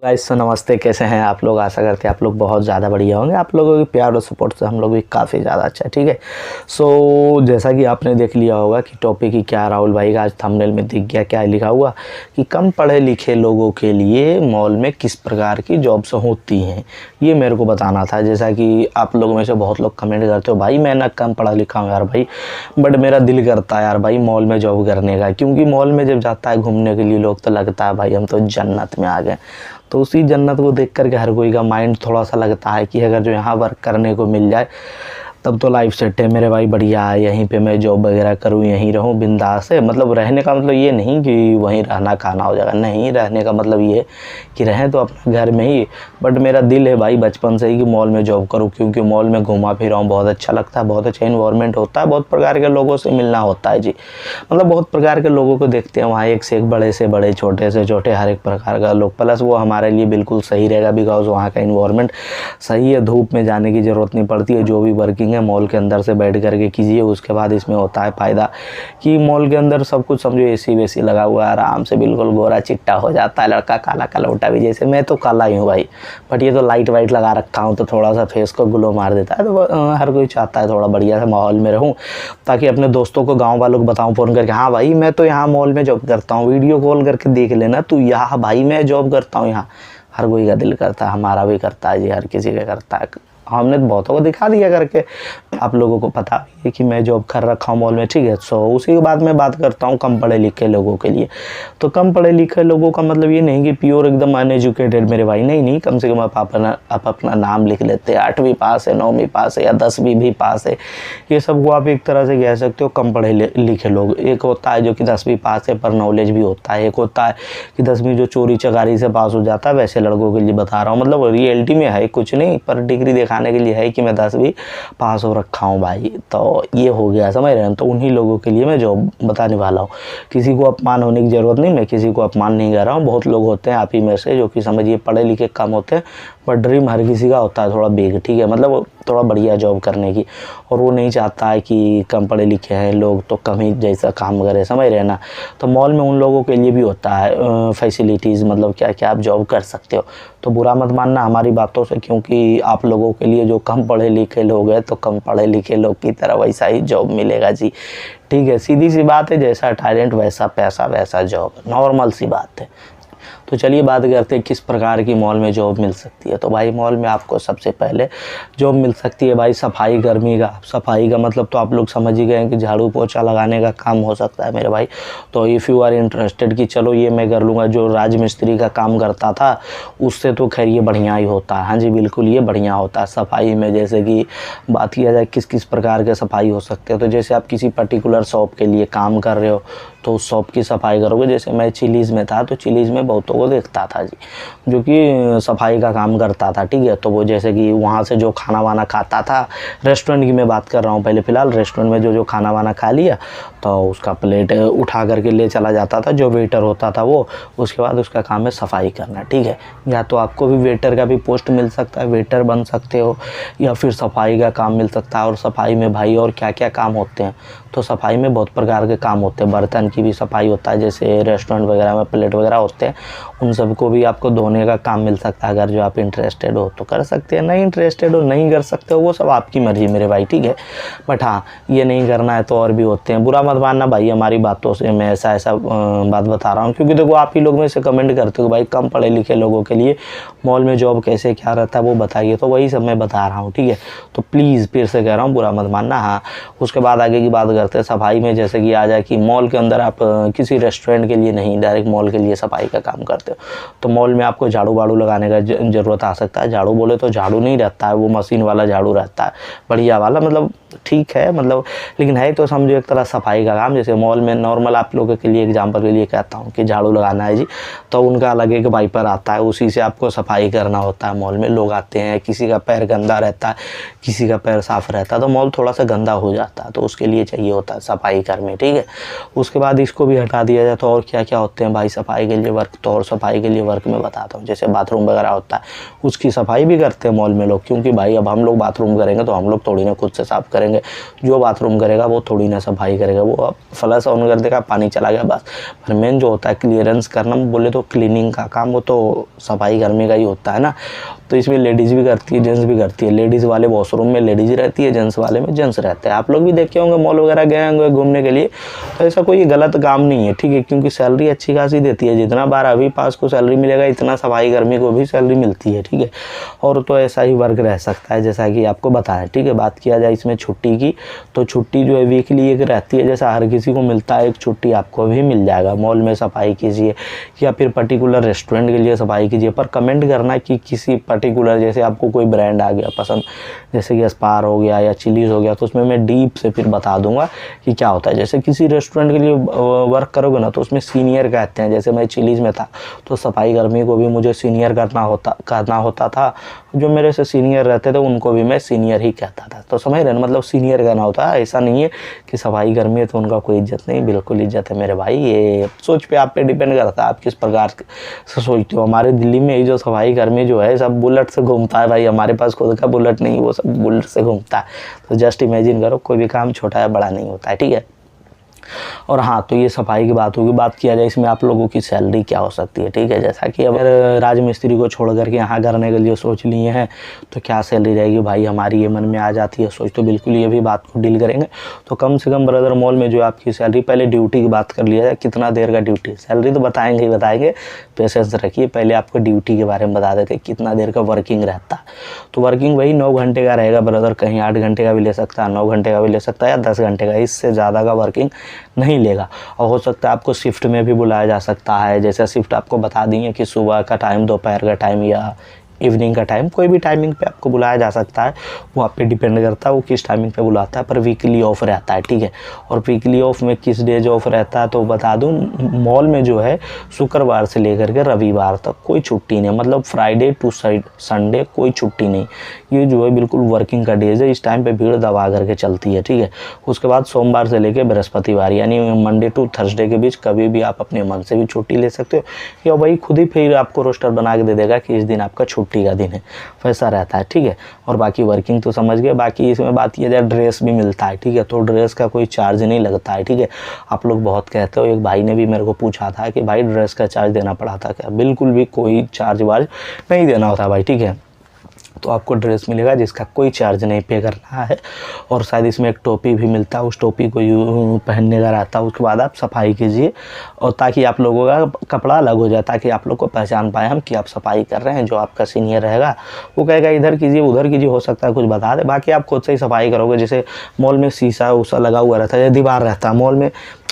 Guys तो नमस्ते, कैसे हैं आप लोग। आशा करते हैं आप लोग बहुत ज़्यादा बढ़िया होंगे। आप लोगों की प्यार और सपोर्ट से हम लोग भी काफ़ी ज़्यादा अच्छा है। ठीक है, सो जैसा कि आपने देख लिया होगा कि टॉपिक ही क्या, राहुल भाई का आज थंबनेल में दिख गया क्या लिखा हुआ कि कम पढ़े लिखे लोगों के लिए मॉल में किस प्रकार की जॉब्स होती हैं, ये मेरे को बताना था। जैसा कि आप लोगों में से बहुत लोग कमेंट करते हो, भाई मैं ना कम पढ़ा लिखा हूँ यार भाई, बट मेरा दिल करता है यार भाई मॉल में जॉब करने का, क्योंकि मॉल में जब जाता है घूमने के लिए लोग तो लगता है भाई हम तो जन्नत में आ गए। तो उसी जन्नत को देख कर के हर कोई का माइंड थोड़ा सा लगता है कि अगर जो यहाँ वर्क करने को मिल जाए तब तो लाइफ सेट है मेरे भाई, बढ़िया है, यहीं पे मैं जॉब वगैरह करूँ, यहीं रहूँ बिंदास है। मतलब रहने का मतलब ये नहीं कि वहीं रहना खाना हो जाएगा, नहीं, रहने का मतलब ये कि रहें तो अपने घर में ही। बट मेरा दिल है भाई बचपन से ही कि मॉल में जॉब करूँ, क्योंकि मॉल में घूमा फिरा हूँ, बहुत अच्छा लगता है, बहुत अच्छा इन्वायरमेंट होता है, बहुत प्रकार के लोगों से मिलना होता है जी। मतलब बहुत प्रकार के लोगों को देखते हैं वहाँ, एक से एक, बड़े से बड़े, छोटे से छोटे, हर एक प्रकार का लोग। प्लस वो हमारे लिए बिल्कुल सही रहेगा बिकॉज वहाँ का इन्वायरमेंट सही है, धूप में जाने की ज़रूरत नहीं पड़ती है। जो भी वर्किंग है मॉल के अंदर से बैठ करके कीजिए। उसके बाद इसमें होता है फ़ायदा कि मॉल के अंदर सब कुछ समझो एसी वेसी लगा हुआ है, आराम से बिल्कुल गोरा चिट्टा हो जाता है लड़का, काला कलौटा भी। जैसे मैं तो काला ही हूँ भाई, बट ये तो लाइट वाइट लगा रखा हूँ तो थोड़ा सा फेस को ग्लो मार देता है। तो हर कोई चाहता है थोड़ा बढ़िया सा माहौल में रहूँ, ताकि अपने दोस्तों को, गाँव वालों को बताऊँ फ़ोन करके, हाँ भाई मैं तो यहाँ मॉल में जॉब करता हूँ, वीडियो कॉल करके देख लेना तू, यहाँ भाई मैं जॉब करता हूँ यहाँ। हर कोई का दिल करता है, हमारा भी करता है जी, हर किसी का करता है। हमने तो बहुतों को दिखा दिया करके, आप लोगों को पता भी है कि मैं जॉब कर रखा हूँ मॉल में। ठीक है, सो उसी के बाद मैं बात करता हूँ कम पढ़े लिखे लोगों के लिए। तो कम पढ़े लिखे लोगों का मतलब ये नहीं कि प्योर एकदम अनएजुकेटेड मेरे भाई, नहीं, कम से कम आप अपना नाम लिख लेते हैं, 8वीं पास है, 9वीं पास है या 10वीं भी पास है, ये सबको आप एक तरह से कह सकते हो कम पढ़े लिखे लोग। एक होता है जो कि 10वीं पास है पर नॉलेज भी होता है, एक होता है कि 10वीं जो चोरी चकारी से पास हो जाता है, वैसे लड़कों के लिए बता रहा हूँ। मतलब रियलिटी में है कुछ नहीं, पर डिग्री दिखाने के लिए है कि मैं 10वीं पास हो रखा हूँ भाई। तो ये हो गया, समझ रहे हैं। तो उन्हीं लोगों के लिए मैं जॉब बताने वाला हूँ। किसी को अपमान होने की ज़रूरत नहीं, मैं किसी को अपमान नहीं कर रहा हूँ। बहुत लोग होते हैं आप ही में से जो कि समझिए पढ़े लिखे कम होते हैं, पर ड्रीम हर किसी का होता है थोड़ा बिग। ठीक है, मतलब थोड़ा बढ़िया जॉब करने की, और वो नहीं चाहता है कि कम पढ़े लिखे हैं लोग तो कम ही जैसा काम करें, समझ रहे हैं ना। तो मॉल में उन लोगों के लिए भी होता है फैसिलिटीज़, मतलब क्या क्या आप जॉब कर सकते हो। तो बुरा मत मानना हमारी बातों से, क्योंकि आप लोगों के लिए जो कम पढ़े लिखे लोग हैं तो कम पढ़े लिखे लोग की तरह वैसा ही जॉब मिलेगा जी। ठीक है, सीधी सी बात है, जैसा टैलेंट वैसा पैसा वैसा जॉब, नॉर्मल सी बात है। तो चलिए बात करते हैं किस प्रकार की मॉल में जॉब मिल सकती है। तो भाई मॉल में आपको सबसे पहले जॉब मिल सकती है भाई सफाई कर्मी का। सफाई का मतलब तो आप लोग समझ ही गए हैं कि झाड़ू पोछा लगाने का काम हो सकता है मेरे भाई। तो इफ़ यू आर इंटरेस्टेड कि चलो ये मैं कर लूँगा, जो राजमिस्त्री का काम करता था उससे तो खैर ये बढ़िया ही होता है। हाँ जी बिल्कुल, ये बढ़िया होता है सफाई में। जैसे कि बात किया जाए किस किस प्रकार के सफाई हो सकते हैं, तो जैसे आप किसी पर्टिकुलर शॉप के लिए काम कर रहे हो तो उस शॉप की सफाई करोगे। जैसे मैं चिलीज़ में था तो चिलीज़ में बहुतों को देखता था जी जो कि सफाई का काम करता था। ठीक है, तो वो जैसे कि वहाँ से जो खाना वाना खाता था, रेस्टोरेंट की मैं बात कर रहा हूँ पहले फ़िलहाल, रेस्टोरेंट में जो खाना वाना खा लिया तो उसका प्लेट उठा करके ले चला जाता था जो वेटर होता था वो। उसके बाद उसका काम है सफाई करना। ठीक है, या तो आपको भी वेटर का भी पोस्ट मिल सकता है, वेटर बन सकते हो, या फिर सफाई का काम मिल सकता है। और सफाई में भाई और क्या क्या काम होते हैं, तो सफाई में बहुत प्रकार के काम होते हैं। बर्तन की भी सफाई होता है, जैसे रेस्टोरेंट वगैरह में प्लेट वगैरह होते हैं, उन सबको भी आपको धोने का काम मिल सकता है। अगर जो आप इंटरेस्टेड हो तो कर सकते हैं, नहीं इंटरेस्टेड हो नहीं कर सकते हो, वो सब आपकी मर्ज़ी मेरे भाई। ठीक है, बट हाँ ये नहीं करना है तो और भी होते हैं। बुरा मत मानना भाई हमारी बातों से, मैं ऐसा बात बता रहा हूँ, क्योंकि देखो आप ही लोग में से कमेंट करते हो भाई कम पढ़े लिखे लोगों के लिए मॉल में जॉब कैसे क्या रहता है वो बताइए, तो वही सब मैं बता रहा हूँ। ठीक है, तो प्लीज़ फिर से कह रहा हूँ बुरा मत मानना। हाँ, उसके बाद आगे की बात करते हैं सफाई में। जैसे कि आ जाए कि मॉल के अंदर आप किसी रेस्टोरेंट के लिए नहीं, डायरेक्ट मॉल के लिए सफाई का काम करते हो, तो मॉल में आपको झाड़ू वाड़ू लगाने का ज़रूरत आ सकता है। झाड़ू बोले तो झाड़ू नहीं रहता है, वो मशीन वाला झाड़ू रहता है, बढ़िया वाला, मतलब ठीक है, मतलब लेकिन है तो समझो एक तरह सफाई का काम। जैसे मॉल में नॉर्मल आप लोगों के लिए एग्जांपल के लिए कहता हूँ कि झाड़ू लगाना है जी, तो उनका अलग एक वाइपर आता है, उसी से आपको सफाई करना होता है। मॉल में लोग आते हैं, किसी का पैर गंदा रहता है, किसी का पैर साफ़ रहता है, तो मॉल थोड़ा सा गंदा हो जाता है, तो उसके लिए चाहिए होता है सफाई कर्मी। ठीक है, उसके बाद बाद इसको भी हटा दिया जाए तो और क्या क्या होते हैं भाई सफाई के लिए वर्क, तो और सफाई के लिए वर्क मैं बताता हूँ। जैसे बाथरूम वगैरह होता है उसकी सफाई भी करते हैं मॉल में लोग, क्योंकि भाई अब हम लोग बाथरूम करेंगे तो हम लोग थोड़ी ना खुद से साफ़ करेंगे, जो बाथरूम करेगा वो थोड़ी ना सफाई करेगा। वो अब फ्लश ऑन कर देगा, पानी चला गया बस। पर मेन जो होता है क्लियरेंस करना, बोले तो क्लीनिंग का काम, वो तो सफाई कर्मी का ही होता है ना। तो इसमें लेडीज़ भी करती है, जेंट्स भी करती है। लेडीज़ वाले वॉशरूम में लेडीज़ रहती है, जेंट्स वाले में जेंट्स रहते हैं। आप लोग भी देखे होंगे, मॉल वगैरह गए होंगे घूमने के लिए, तो ऐसा कोई गलत काम नहीं है, ठीक है, क्योंकि सैलरी अच्छी खासी देती है। जितना 12वीं पास को सैलरी मिलेगा इतना सफाई कर्मी को भी सैलरी मिलती है, ठीक है। और तो ऐसा ही वर्क रह सकता है जैसा कि आपको बताया, ठीक है। बात किया जाए इसमें छुट्टी की, तो छुट्टी जो है वीकली एक रहती है, जैसा हर किसी को मिलता है एक छुट्टी आपको भी मिल जाएगा। मॉल में सफाई कीजिए या फिर पर्टिकुलर रेस्टोरेंट के लिए सफाई कीजिए, पर कमेंट करना कि किसी पर्टिकुलर, जैसे आपको कोई ब्रांड आ गया पसंद, जैसे कि स्पार हो गया या चिलीज़ हो गया, तो उसमें मैं डीप से फिर बता दूंगा कि क्या होता है। जैसे किसी रेस्टोरेंट के लिए वर्क करोगे ना तो उसमें सीनियर कहते हैं। जैसे मैं चिलीज़ में था तो सफाई कर्मी को भी मुझे सीनियर करना होता था, जो मेरे से सीनियर रहते थे उनको भी मैं सीनियर ही कहता था। तो समझ रहे ना, मतलब सीनियर कहना होता है। ऐसा नहीं है कि सफाई कर्मी है तो उनका कोई इज्जत नहीं, बिल्कुल इज्जत है मेरे भाई। ये सोच पे आप पे डिपेंड करता है आप किस प्रकार से सोचते हो। हमारे दिल्ली में ये जो सफाई कर्मी जो है सब बुलेट से घूमता है भाई, हमारे पास खुद का बुलेट नहीं, वो सब बुलेट से घूमता है। तो जस्ट इमेजिन करो, कोई भी काम छोटा या बड़ा नहीं होता है, ठीक है। और हाँ, तो ये सफाई की बात होगी। बात किया जाए इसमें आप लोगों की सैलरी क्या हो सकती है, ठीक है। जैसा कि अगर राजमिस्त्री को छोड़ करके यहाँ करने के लिए सोच लिए हैं तो क्या सैलरी रहेगी भाई, हमारी ये मन में आ जाती है सोच। तो बिल्कुल ये भी बात को डील करेंगे। तो कम से कम ब्रदर मॉल में जो आपकी सैलरी, पहले ड्यूटी की बात कर लिया जाए, कितना देर का ड्यूटी, सैलरी तो बताएंगे ही बताएंगे, पेशेंस रखिए। पहले आपको ड्यूटी के बारे में बता देते कितना देर का वर्किंग रहता है। तो वर्किंग वही 9 घंटे का रहेगा ब्रदर, कहीं 8 घंटे का भी ले सकता है, 9 घंटे का भी ले सकता है या 10 घंटे का, इससे ज़्यादा का वर्किंग नहीं लेगा। और हो सकता है आपको शिफ्ट में भी बुलाया जा सकता है। जैसे शिफ्ट आपको बता दी है कि सुबह का टाइम, दोपहर का टाइम या इवनिंग का टाइम, कोई भी टाइमिंग पे आपको बुलाया जा सकता है। वो आप पे डिपेंड करता है वो किस टाइमिंग पे बुलाता है, पर वीकली ऑफ रहता है, ठीक है। और वीकली ऑफ में किस डेज ऑफ रहता है तो बता दूं, मॉल में जो है शुक्रवार से लेकर के रविवार तक कोई छुट्टी नहीं, मतलब फ्राइडे टू संडे कोई छुट्टी नहीं। ये जो है बिल्कुल वर्किंग का डेज है। इस टाइम पे भीड़ दबा करके चलती है, ठीक है। उसके बाद सोमवार से लेकर बृहस्पतिवार, यानी मंडे टू थर्सडे के बीच कभी भी आप अपने मन से भी छुट्टी ले सकते हो, या वही खुद ही फिर आपको रोस्टर बना के दे देगा कि इस दिन आपका छुट्टी का दिन है, वैसा रहता है, ठीक है। और बाकी वर्किंग तो समझ गए। बाकी इसमें बात किया जाए ड्रेस भी मिलता है, ठीक है। तो ड्रेस का कोई चार्ज नहीं लगता है, ठीक है। आप लोग बहुत कहते हो, एक भाई ने भी मेरे को पूछा था कि भाई ड्रेस का चार्ज देना पड़ा था क्या, बिल्कुल भी कोई चार्ज वार्ज नहीं देना होता भाई, ठीक है। तो आपको ड्रेस मिलेगा जिसका कोई चार्ज नहीं पे करना है। और शायद इसमें एक टोपी भी मिलता है, उस टोपी को पहनने का रहता है। उसके बाद आप सफाई कीजिए, और ताकि आप लोगों का कपड़ा अलग हो जाए, ताकि आप लोग को पहचान पाए हम कि आप सफाई कर रहे हैं। जो आपका सीनियर रहेगा वो कहेगा इधर कीजिए उधर कीजिए, हो सकता है कुछ बता दे। बाकी आप खुद से ही सफाई करोगे। जैसे मॉल में शीशा उसा लगा हुआ रहता है या दीवार रहता है, मॉल में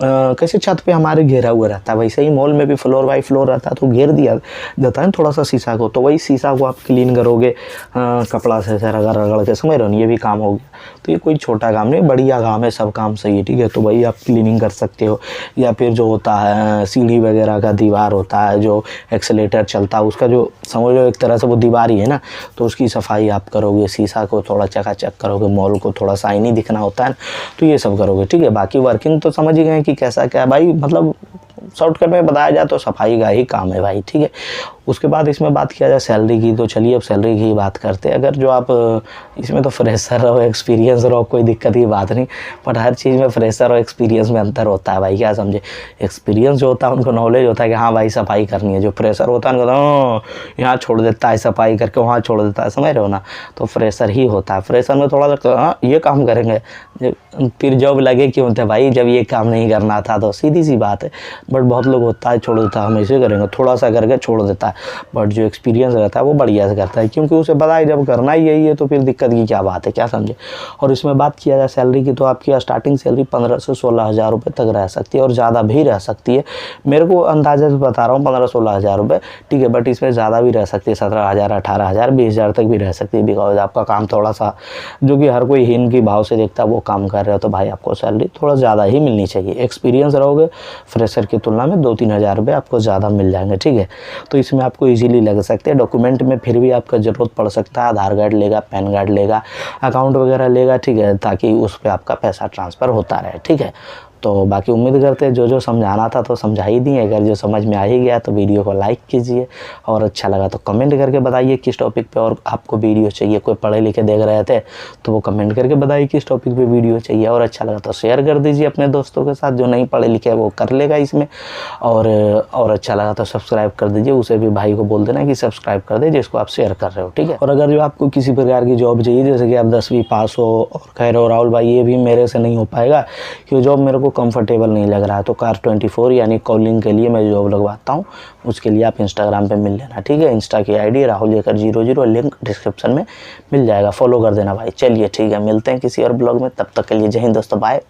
कैसे छत पे हमारे घेरा हुआ रहता है, वैसे ही मॉल में भी फ्लोर बाई फ्लोर रहता है, तो घेर दिया जाता है थोड़ा सा शीशा को। तो वही शीशा को आप क्लीन करोगे कपड़ा से रगड़ रगड़ के, समझ रहे हो, ये भी काम हो गया। तो ये कोई छोटा काम नहीं, बढ़िया काम है, सब काम सही है, ठीक है। तो वही आप क्लीनिंग कर सकते हो। या फिर जो होता है सीढ़ी वगैरह का दीवार होता है, जो एक्सेलेटर चलता है उसका, जो समझ लो एक तरह से वो दीवार ही है ना, तो उसकी सफाई आप करोगे। शीशा को थोड़ा चकाचक करोगे, मॉल को थोड़ा शाइनी दिखना होता है, तो ये सब करोगे, ठीक है। बाकी वर्किंग तो समझ ही गए कि कैसा क्या भाई, मतलब शॉर्टकट में बताया जाए तो सफाई का ही काम है भाई, ठीक है। उसके बाद इसमें बात किया जाए सैलरी की, तो चलिए अब सैलरी की बात करते हैं। अगर जो आप इसमें तो फ्रेशर रहो एक्सपीरियंस रहो कोई दिक्कत की बात नहीं, बट हर चीज़ में फ्रेशर और एक्सपीरियंस में अंतर होता है भाई, क्या समझे। एक्सपीरियंस जो होता है उनको नॉलेज होता है कि हाँ भाई सफाई करनी है। जो फ्रेशर होता है उनको यहाँ छोड़ देता है सफाई करके वहाँ छोड़ देता है, समझ रहे हो ना। तो फ्रेशर ही होता है। फ्रेशर में थोड़ा सा हाँ ये काम करेंगे, फिर जॉब लगे क्यों होते भाई जब ये काम नहीं करना था, तो सीधी सी बात है। बट बहुत लोग होता है छोड़ देता है, हम ऐसे करेंगे थोड़ा सा करके छोड़ देता है। बट जो एक्सपीरियंस रहता है वो बढ़िया से करता है, क्योंकि उसे पता है जब करना ही यही है तो फिर दिक्कत की क्या बात है, क्या समझे। और इसमें बात किया जाए सैलरी की, तो आपकी स्टार्टिंग सैलरी 15 से 16 हज़ार रुपये तक रह सकती है, और ज़्यादा भी रह सकती है। मेरे को अंदाजे से बता रहा हूँ 15-16 हज़ार रुपये, ठीक है। बट इसमें ज़्यादा भी रह सकती है, 17 हज़ार 18 हज़ार 20 हज़ार तक भी रह सकती है। बिकॉज आपका काम थोड़ा सा जो कि हर कोई हीन की भाव से देखता है वो काम कर रहे हो, तो भाई आपको सैलरी थोड़ा ज़्यादा ही मिलनी चाहिए। एक्सपीरियंस रहोगे फ्रेशर की तुलना में 2-3 हज़ार रुपये आपको ज़्यादा मिल जाएंगे, ठीक है। तो इसमें आपको इजीली लग सकते हैं। डॉक्यूमेंट में फिर भी आपका ज़रूरत पड़ सकता है, आधार कार्ड लेगा, पैन कार्ड लेगा, अकाउंट वगैरह लेगा, ठीक है, ताकि उस पर आपका पैसा ट्रांसफ़र होता रहे, ठीक है। तो बाकी उम्मीद करते हैं जो समझाना था तो समझा ही दिए। अगर जो समझ में आ ही गया तो वीडियो को लाइक कीजिए, और अच्छा लगा तो कमेंट करके बताइए किस टॉपिक पे और आपको वीडियो चाहिए। कोई पढ़े लिखे देख रहे थे तो वो कमेंट करके बताइए किस टॉपिक पे वीडियो चाहिए, और अच्छा लगा तो शेयर कर दीजिए अपने दोस्तों के साथ। जो नहीं पढ़े लिखे वो कर लेगा इसमें, और अच्छा लगा तो सब्सक्राइब कर दीजिए। उसे भी भाई को बोल देना कि सब्सक्राइब कर दे जिसको आप शेयर कर रहे हो, ठीक है। और अगर जो आपको किसी प्रकार की जॉब चाहिए, जैसे कि आप 10वीं पास हो और कह रहे हो राहुल भाई ये भी मेरे से नहीं हो पाएगा, कि जॉब मेरे को कंफर्टेबल नहीं लग रहा है, तो कार24 यानी कॉलिंग के लिए मैं जॉब लगवाता हूँ। उसके लिए आप इंस्टाग्राम पे मिल लेना, ठीक है। इंस्टा की आईडी राहुल जेकर 00, लिंक डिस्क्रिप्शन में मिल जाएगा, फॉलो कर देना भाई। चलिए ठीक है, मिलते हैं किसी और ब्लॉग में, तब तक के लिए जय हिंद दोस्तों, बाय।